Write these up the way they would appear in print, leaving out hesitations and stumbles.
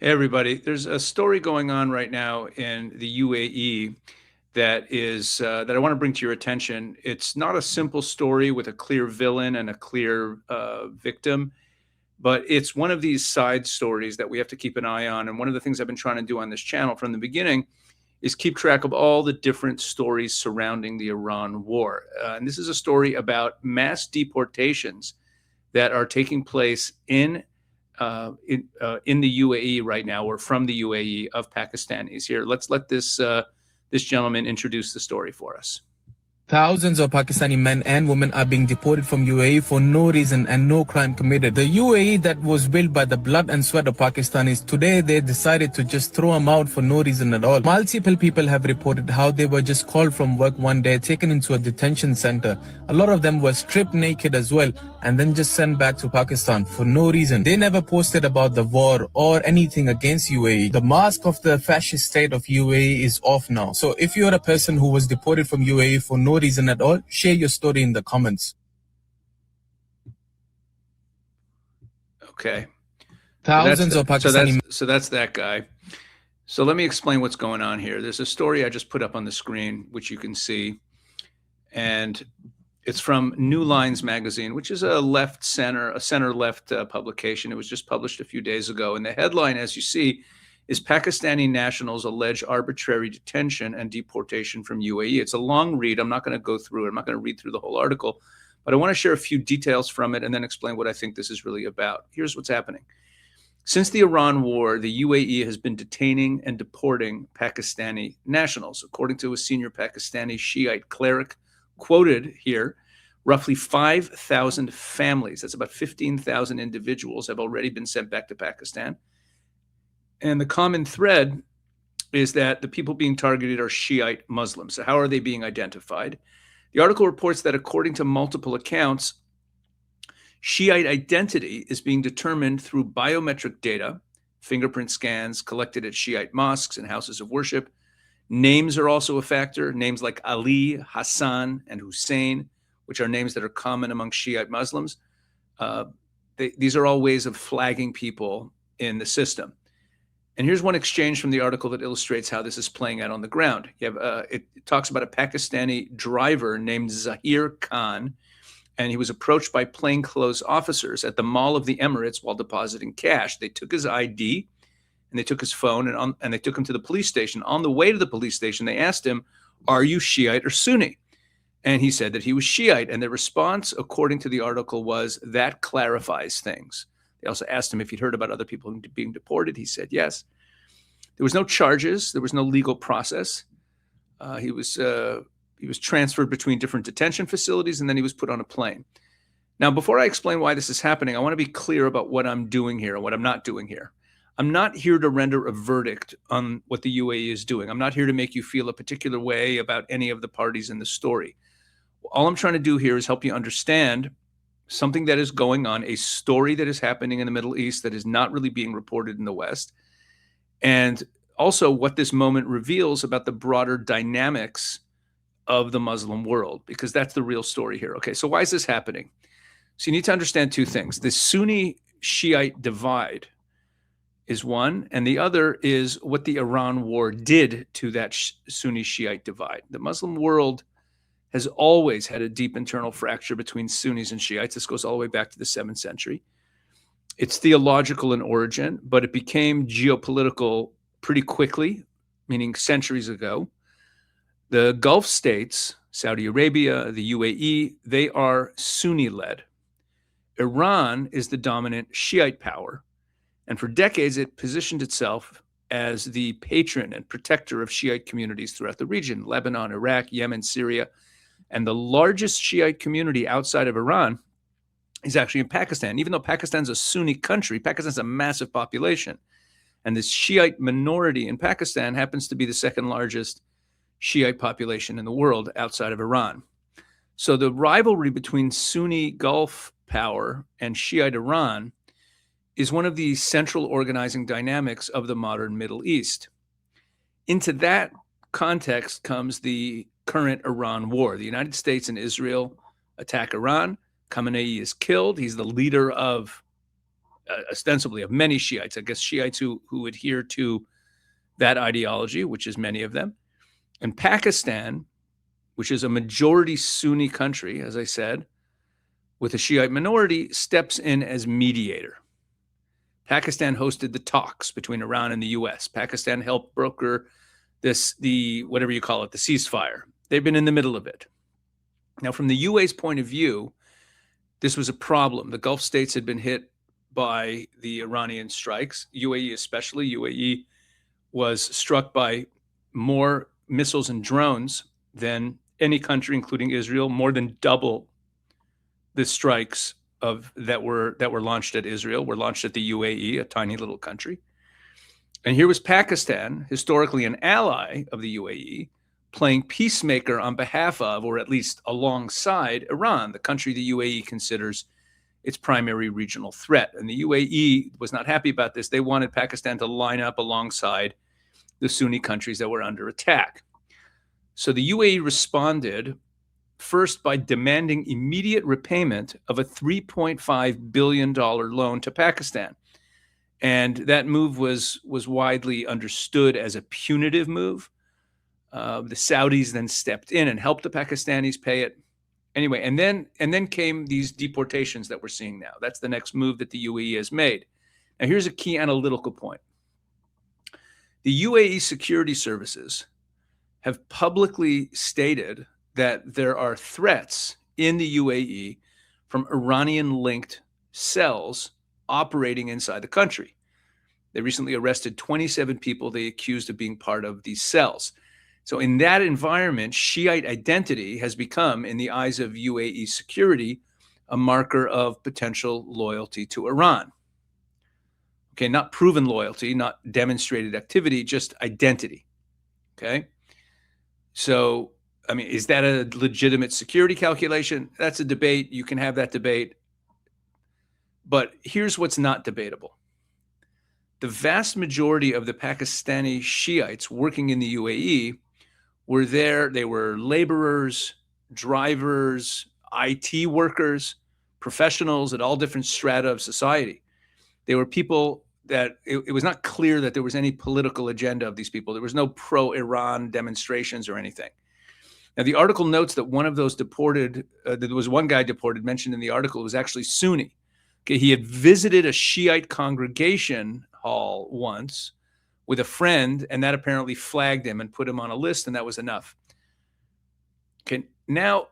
Hey everybody, there's a story going on right now in the UAE that I want to bring to your attention. It's not a simple story with a clear villain and a clear victim, but it's one of these side stories that we have to keep an eye on. And one of the things I've been trying to do on this channel from the beginning is keep track of all the different stories surrounding the Iran war. And this is a story about mass deportations that are taking place in the UAE right now, or from the UAE, of Pakistanis. Here, let's let this gentleman introduce the story for us. Thousands of Pakistani men and women are being deported from UAE for no reason and no crime committed. The UAE that was built by the blood and sweat of Pakistanis, today they decided to just throw them out for no reason at all. Multiple people have reported how they were just called from work one day, taken into a detention center. A lot of them were stripped naked as well, and then just sent back to Pakistan for no reason. They never posted about the war or anything against UAE. The mask of the fascist state of UAE is off now. So if you're a person who was deported from UAE for no reason at all, share your story in the comments. Okay. Thousands of Pakistani. So that's that guy. So let me explain what's going on here. There's a story I just put up on the screen, which you can see, and it's from New Lines magazine, which is a center-left publication. It was just published a few days ago, and the headline, as you see, is Pakistani nationals allege arbitrary detention and deportation from UAE. It's a long read. I'm not going to go through it. I'm not going to read through the whole article, but I want to share a few details from it and then explain what I think this is really about. Here's what's happening. Since the Iran war, the UAE has been detaining and deporting Pakistani nationals. According to a senior Pakistani Shiite cleric quoted here, roughly 5,000 families, that's about 15,000 individuals, have already been sent back to Pakistan. And the common thread is that the people being targeted are Shiite Muslims. So how are they being identified? The article reports that according to multiple accounts, Shiite identity is being determined through biometric data, fingerprint scans collected at Shiite mosques and houses of worship. Names are also a factor, names like Ali, Hassan, and Hussein, which are names that are common among Shiite Muslims. These are all ways of flagging people in the system. And here's one exchange from the article that illustrates how this is playing out on the ground. You have it talks about a Pakistani driver named Zahir Khan, and he was approached by plainclothes officers at the Mall of the Emirates while depositing cash. They took his ID and they took his phone and they took him to the police station. On the way to the police station, they asked him, "Are you Shiite or Sunni?" And he said that he was Shiite. And the response, according to the article, was, "That clarifies things." They also asked him if he'd heard about other people being deported. He said yes. There was no charges. There was no legal process. He was transferred between different detention facilities, and then he was put on a plane. Now, before I explain why this is happening, I want to be clear about what I'm doing here and what I'm not doing here. I'm not here to render a verdict on what the UAE is doing. I'm not here to make you feel a particular way about any of the parties in the story. All I'm trying to do here is help you understand something that is going on, a story that is happening in the Middle East that is not really being reported in the West, and also what this moment reveals about the broader dynamics of the Muslim world, because that's the real story here. Okay, so why is this happening? So you need to understand two things. The Sunni-Shiite divide is one, and the other is what the Iran war did to that Sunni-Shiite divide. The Muslim world has always had a deep internal fracture between Sunnis and Shiites. This goes all the way back to the 7th century. It's theological in origin, but it became geopolitical pretty quickly, meaning centuries ago. The Gulf states, Saudi Arabia, the UAE, they are Sunni-led. Iran is the dominant Shiite power, and for decades it positioned itself as the patron and protector of Shiite communities throughout the region, Lebanon, Iraq, Yemen, Syria. And the largest Shiite community outside of Iran is actually in Pakistan. Even though Pakistan's a Sunni country, Pakistan's a massive population. And this Shiite minority in Pakistan happens to be the second largest Shiite population in the world outside of Iran. So the rivalry between Sunni Gulf power and Shiite Iran is one of the central organizing dynamics of the modern Middle East. Into that context comes the current Iran war. The United States and Israel attack Iran. Khamenei is killed. He's the leader of ostensibly of many Shiites, I guess Shiites who adhere to that ideology, which is many of them. And Pakistan, which is a majority Sunni country, as I said, with a Shiite minority, steps in as mediator. Pakistan hosted the talks between Iran and the US. Pakistan helped broker the whatever you call it, the ceasefire. They've been in the middle of it. Now, from the UAE's point of view, this was a problem. The Gulf states had been hit by the Iranian strikes, UAE especially. UAE was struck by more missiles and drones than any country, including Israel, more than double the strikes that were launched at Israel were launched at the UAE, a tiny little country. And here was Pakistan, historically an ally of the UAE, playing peacemaker on behalf of, or at least alongside, Iran, the country the UAE considers its primary regional threat. And the UAE was not happy about this. They wanted Pakistan to line up alongside the Sunni countries that were under attack. So the UAE responded first by demanding immediate repayment of a $3.5 billion loan to Pakistan. And that move was widely understood as a punitive move. The Saudis then stepped in and helped the Pakistanis pay it. Anyway, and then came these deportations that we're seeing now. That's the next move that the UAE has made. Now, here's a key analytical point. The UAE security services have publicly stated that there are threats in the UAE from Iranian-linked cells operating inside the country. They recently arrested 27 people they accused of being part of these cells. So in that environment, Shiite identity has become, in the eyes of UAE security, a marker of potential loyalty to Iran. Okay, not proven loyalty, not demonstrated activity, just identity. Okay? So, I mean, is that a legitimate security calculation? That's a debate. You can have that debate. But here's what's not debatable. The vast majority of the Pakistani Shiites working in the UAE were there. They were laborers, drivers, IT workers, professionals at all different strata of society. They were people that it was not clear that there was any political agenda of these people. There was no pro-Iran demonstrations or anything. Now, the article notes that one of those deported, there was one guy deported mentioned in the article, was actually Sunni. Okay, he had visited a Shiite congregation hall once with a friend, and that apparently flagged him and put him on a list, and that was enough. Okay, now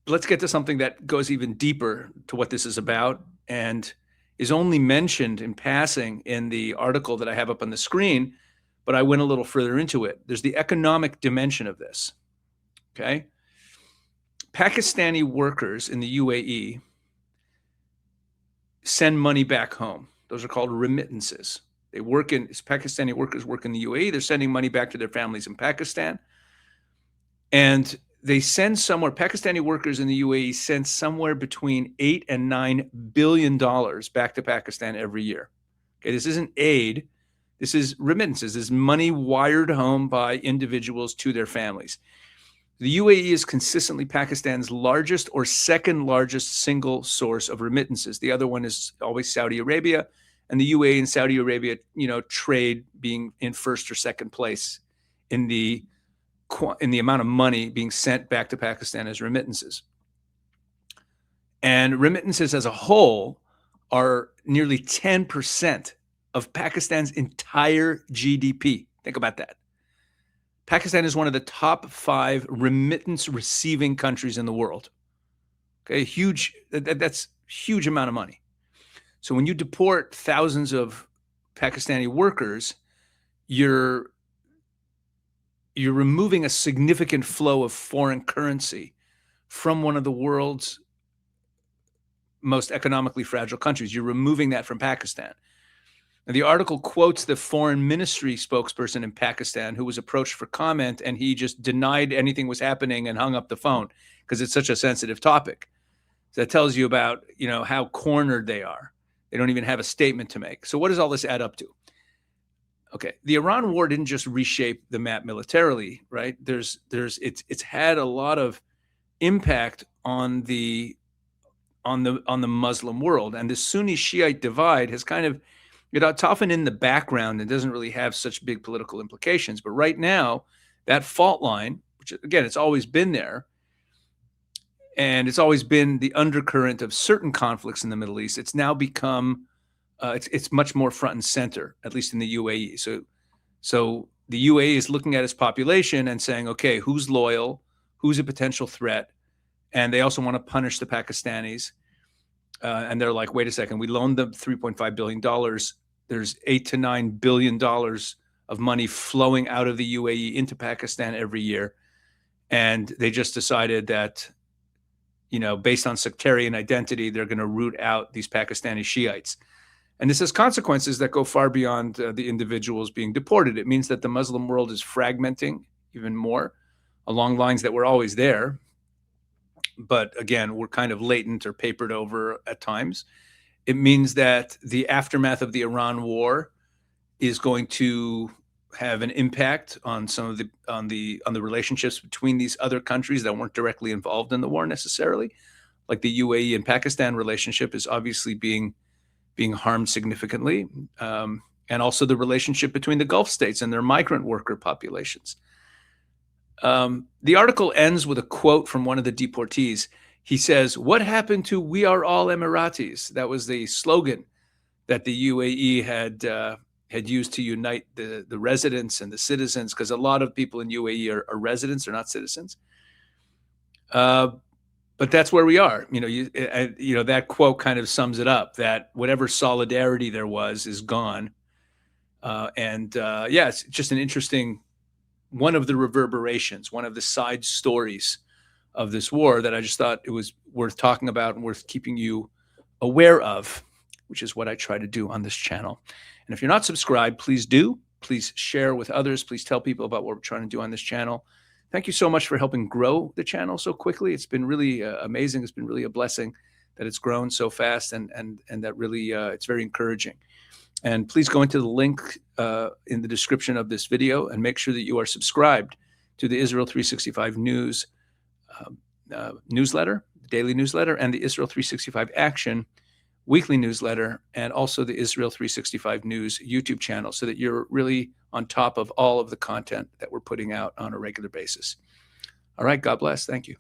let's get to something that goes even deeper to what this is about and is only mentioned in passing in the article that I have up on the screen, but I went a little further into it. There's the economic dimension of this. Okay, Pakistani workers in the UAE send money back home. Those are called remittances. Pakistani workers work in the UAE. They're sending money back to their families in Pakistan. And they send somewhere, Pakistani workers in the UAE send somewhere between $8 and $9 billion back to Pakistan every year. Okay, this isn't aid. This is remittances. This is money wired home by individuals to their families. The UAE is consistently Pakistan's largest or second largest single source of remittances. The other one is always Saudi Arabia, and the UAE and Saudi Arabia, trade being in first or second place in the amount of money being sent back to Pakistan as remittances. And remittances as a whole are nearly 10% of Pakistan's entire GDP. Think about that. Pakistan is one of the top 5 remittance receiving countries in the world. Okay, that's huge amount of money. So when you deport thousands of Pakistani workers, you're removing a significant flow of foreign currency from one of the world's most economically fragile countries. You're removing that from Pakistan. And the article quotes the foreign ministry spokesperson in Pakistan who was approached for comment, and he just denied anything was happening and hung up the phone because it's such a sensitive topic. So that tells you about, how cornered they are. They don't even have a statement to make. So what does all this add up to? Okay, the Iran war didn't just reshape the map militarily, right? It's had a lot of impact on the on the Muslim world. And the Sunni Shiite divide has kind of, it's often in the background and doesn't really have such big political implications. But right now, that fault line, which again, it's always been there, and it's always been the undercurrent of certain conflicts in the Middle East, it's now become, it's much more front and center, at least in the UAE. So the UAE is looking at its population and saying, okay, who's loyal, who's a potential threat, and they also want to punish the Pakistanis. And they're like, wait a second, we loaned them $3.5 billion. There's $8 to $9 billion of money flowing out of the UAE into Pakistan every year. And they just decided that, based on sectarian identity, they're going to root out these Pakistani Shiites. And this has consequences that go far beyond the individuals being deported. It means that the Muslim world is fragmenting even more along lines that were always there. But again, we're kind of latent or papered over at times. It means that the aftermath of the Iran war is going to have an impact on some of the relationships between these other countries that weren't directly involved in the war necessarily. Like the UAE and Pakistan relationship is obviously being harmed significantly, and also the relationship between the Gulf states and their migrant worker populations. The article ends with a quote from one of the deportees. He says, "What happened to 'We are all Emiratis'?" That was the slogan that the UAE had used to unite the residents and the citizens, because a lot of people in UAE are residents, they're not citizens. But that's where we are. That quote kind of sums it up, that whatever solidarity there was is gone. It's just an interesting, one of the reverberations, one of the side stories of this war that I just thought it was worth talking about and worth keeping you aware of, which is what I try to do on this channel. And if you're not subscribed, please do. Please share with others. Please tell people about what we're trying to do on this channel. Thank you so much for helping grow the channel so quickly. It's been really amazing. It's been really a blessing that it's grown so fast, and that really it's very encouraging. And please go into the link in the description of this video and make sure that you are subscribed to the Israel 365 News newsletter, daily newsletter, and the Israel 365 Action weekly newsletter, and also the Israel 365 News YouTube channel, so that you're really on top of all of the content that we're putting out on a regular basis. All right, God bless. Thank you.